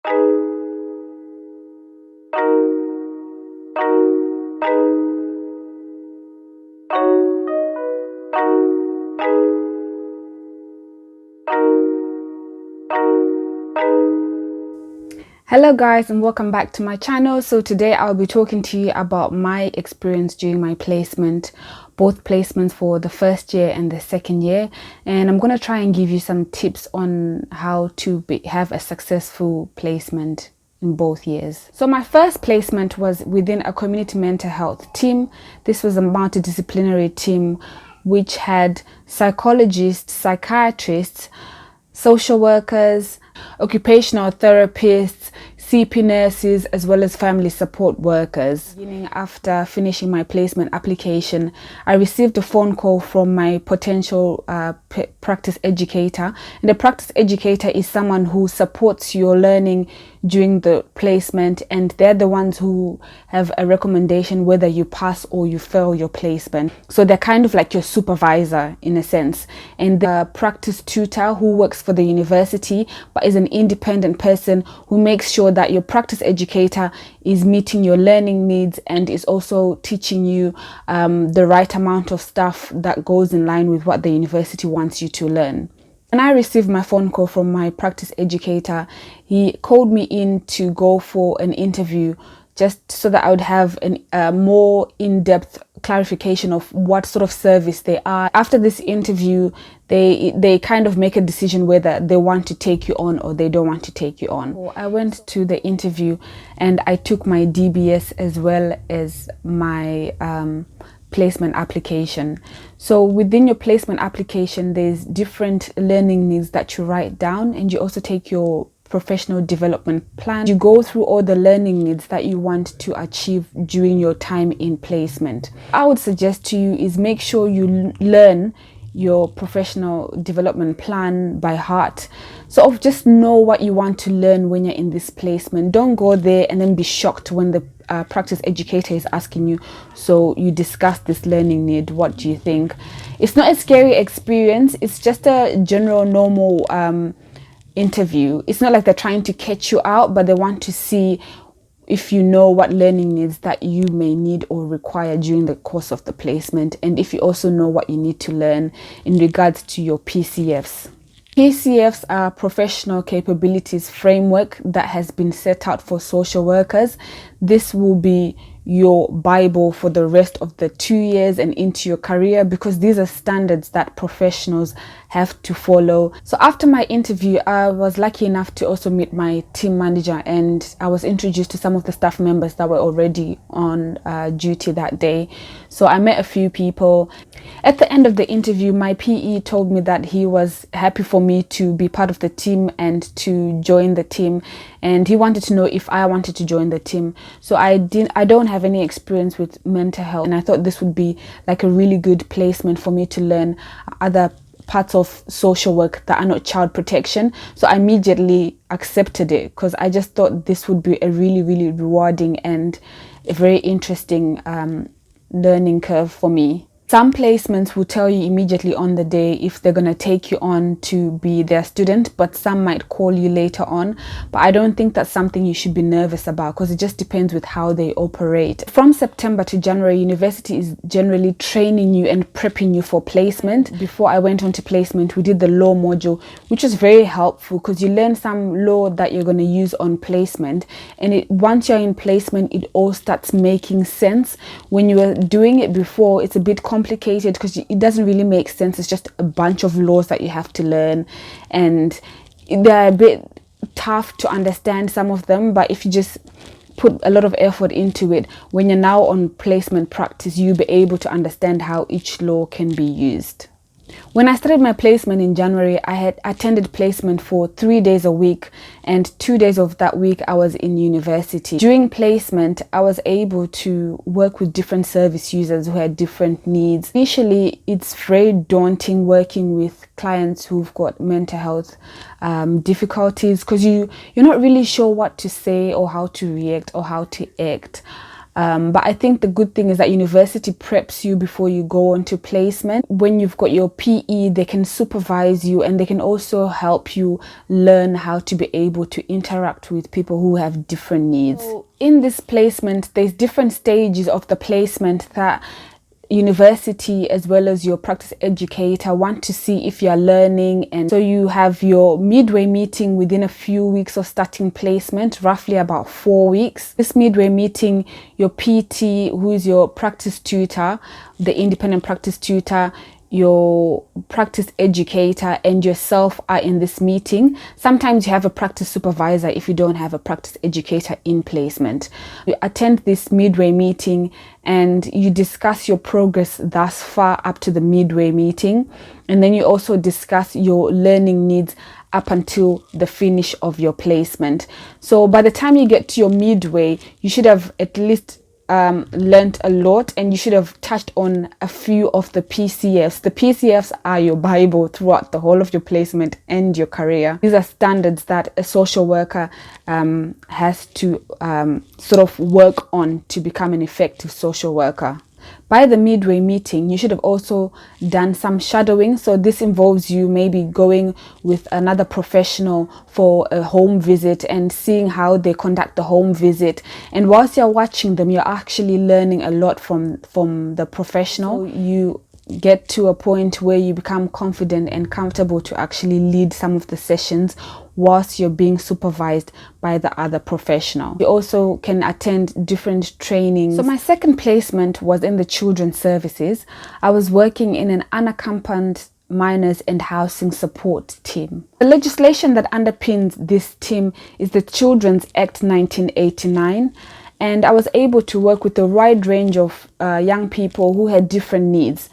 Hello guys, and welcome back to my channel. So today I'll be talking to you about my experience during my placement, both placements for the first year and the second year, and I'm going to try and give you some tips on how to have a successful placement in both years. So my first placement was within a community mental health team. This was a multidisciplinary team which had psychologists, psychiatrists, social workers, occupational therapists, CP nurses, as well as family support workers. After finishing my placement application, I received a phone call from my potential practice educator. And the practice educator is someone who supports your learning during the placement, and they're the ones who have a recommendation whether you pass or you fail your placement. So they're kind of like your supervisor in a sense. And the practice tutor who works for the university but is an independent person who makes sure that your practice educator is meeting your learning needs and is also teaching you the right amount of stuff that goes in line with what the university wants you to learn. When I received my phone call from my practice educator, he called me in to go for an interview just so that I would have a more in-depth clarification of what sort of service they are. After this interview, they kind of make a decision whether they want to take you on or they don't want to take you on. So I went to the interview and I took my DBS as well as my placement application. So within your placement application, there's different learning needs that you write down, and you also take your professional development plan. You go through all the learning needs that you want to achieve during your time in placement. I would suggest to you is make sure you learn your professional development plan by heart. Sort of just know what you want to learn when you're in this placement. Don't go there and then be shocked when the practice educator is asking you, so you discuss this learning need, what do you think? It's not a scary experience, it's just a general normal interview. It's not like they're trying to catch you out, but they want to see if you know what learning needs that you may need or require during the course of the placement, and if you also know what you need to learn in regards to your PCFs. PCFs are professional capabilities framework that has been set out for social workers. This will be your Bible for the rest of the 2 years and into your career, because these are standards that professionals have to follow. So after my interview, I was lucky enough to also meet my team manager, and I was introduced to some of the staff members that were already on duty that day. So I met a few people. At the end of the interview, my PE told me that he was happy for me to be part of the team and to join the team, and he wanted to know if I wanted to join the team. So I don't have any experience with mental health, and I thought this would be like a really good placement for me to learn other parts of social work that are not child protection. So I immediately accepted it because I just thought this would be a really, really rewarding and a very interesting learning curve for me. Some placements will tell you immediately on the day if they're going to take you on to be their student, but some might call you later on. But I don't think that's something you should be nervous about, because it just depends with how they operate. From September to January, university is generally training you and prepping you for placement. Before I went on to placement, we did the law module, which was very helpful because you learn some law that you're going to use on placement. And once you're in placement, it all starts making sense. When you were doing it before, it's a bit complicated because it doesn't really make sense. It's just a bunch of laws that you have to learn, and they're a bit tough to understand, some of them. But if you just put a lot of effort into it, when you're now on placement practice, you'll be able to understand how each law can be used. When I started my placement in January, I had attended placement for 3 days a week, and 2 days of that week I was in university. During placement, I was able to work with different service users who had different needs. Initially, it's very daunting working with clients who've got mental health difficulties, because you're not really sure what to say or how to react or how to act. But I think the good thing is that university preps you before you go into placement. When you've got your PE, they can supervise you, and they can also help you learn how to be able to interact with people who have different needs. So in this placement, there's different stages of the placement that university as well as your practice educator want to see if you're learning. And so you have your midway meeting within a few weeks of starting placement, roughly about 4 weeks. This midway meeting, your PT, who is your practice tutor, the independent practice tutor, your practice educator, and yourself are in this meeting. Sometimes you have a practice supervisor if you don't have a practice educator in placement. You attend this midway meeting and you discuss your progress thus far up to the midway meeting, and then you also discuss your learning needs up until the finish of your placement. So by the time you get to your midway, you should have at least learned a lot, and you should have touched on a few of the PCFs. The PCFs are your Bible throughout the whole of your placement and your career. These are standards that a social worker has to sort of work on to become an effective social worker. By the midway meeting, you should have also done some shadowing. So this involves you maybe going with another professional for a home visit and seeing how they conduct the home visit. And whilst you're watching them, you're actually learning a lot from the professional. So you get to a point where you become confident and comfortable to actually lead some of the sessions whilst you're being supervised by the other professional. You also can attend different trainings. So my second placement was in the children's services. I was working in an unaccompanied minors and housing support team. The legislation that underpins this team is the Children's Act 1989. And I was able to work with a wide range of young people who had different needs.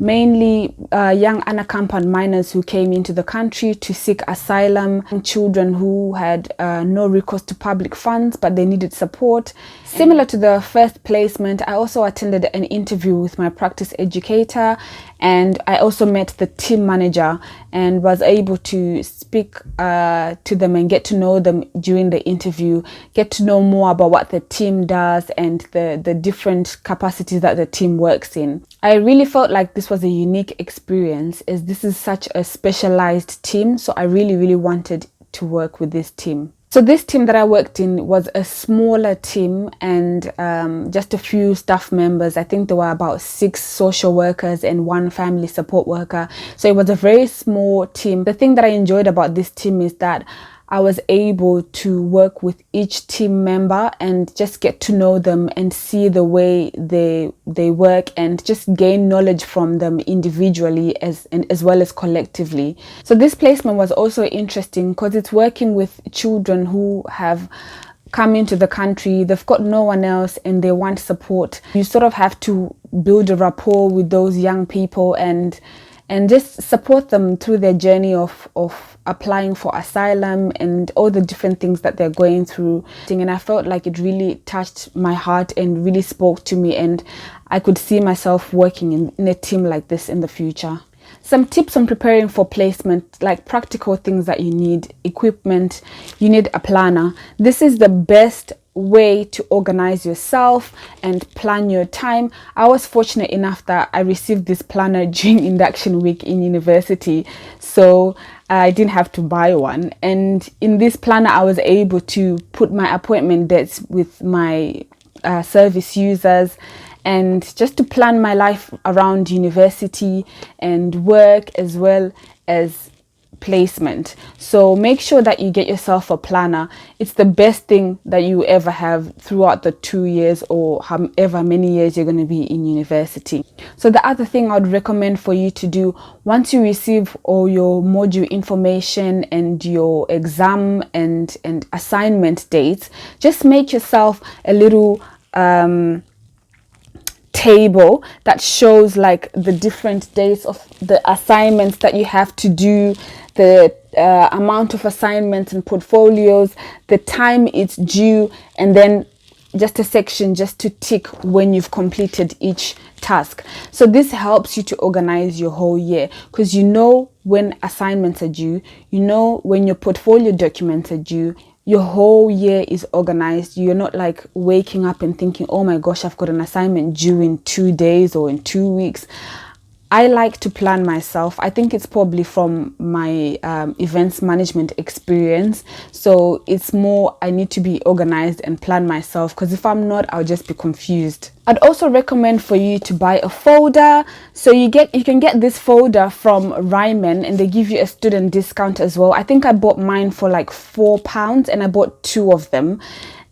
Mainly young unaccompanied minors who came into the country to seek asylum, children who had no recourse to public funds but they needed support. Similar to the first placement, I also attended an interview with my practice educator, and I also met the team manager and was able to speak to them and get to know them during the interview, get to know more about what the team does and the different capacities that the team works in. I really felt like this was a unique experience, as this is such a specialized team, so I really wanted to work with this team. So this team that I worked in was a smaller team and just a few staff members. I think there were about 6 social workers and 1 family support worker. So it was a very small team. The thing that I enjoyed about this team is that I was able to work with each team member and just get to know them and see the way they work and just gain knowledge from them individually as well as collectively. So this placement was also interesting because it's working with children who have come into the country, they've got no one else and they want support. You sort of have to build a rapport with those young people and just support them through their journey of applying for asylum and all the different things that they're going through. And I felt like it really touched my heart and really spoke to me, and I could see myself working in a team like this in the future. Some tips on preparing for placement, like practical things that you need: equipment, you need a planner. This is the best way to organize yourself and plan your time. I was fortunate enough that I received this planner during induction week in university, so I didn't have to buy one. And in this planner, I was able to put my appointment dates with my service users, and just to plan my life around university and work as well as placement. So make sure that you get yourself a planner. It's the best thing that you ever have throughout the 2 years or however many years you're going to be in university. So the other thing I would recommend for you to do, once you receive all your module information and your exam and assignment dates, just make yourself a little table that shows like the different dates of the assignments that you have to do, the amount of assignments and portfolios, the time it's due, and then just a section just to tick when you've completed each task. So this helps you to organize your whole year, because you know when assignments are due, you know when your portfolio documents are due, your whole year is organized. You're not like waking up and thinking, oh my gosh, I've got an assignment due in 2 days or in 2 weeks. I like to plan myself. I think it's probably from my events management experience. So it's more, I need to be organized and plan myself, because if I'm not, I'll just be confused. I'd also recommend for you to buy a folder. So you can get this folder from Ryman, and they give you a student discount as well. I think I bought mine for like £4 and I bought 2 of them.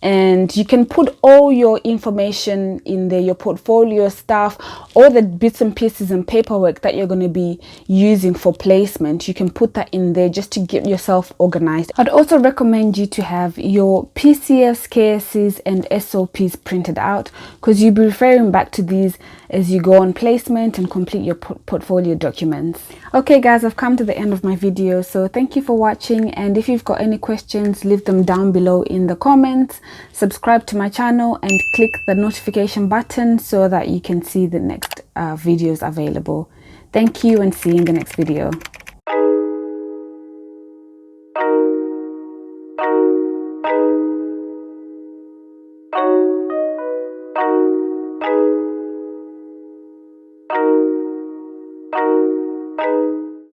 And you can put all your information in there, your portfolio stuff, all the bits and pieces and paperwork that you're going to be using for placement. You can put that in there just to get yourself organized. I'd also recommend you to have your PCS, KSCs and SOPs printed out, because you'll be referring back to these as you go on placement and complete your portfolio documents. Okay guys, I've come to the end of my video, so thank you for watching, and if you've got any questions, leave them down below in the comments. Subscribe to my channel and click the notification button so that you can see the next videos available. Thank you, and see you in the next video.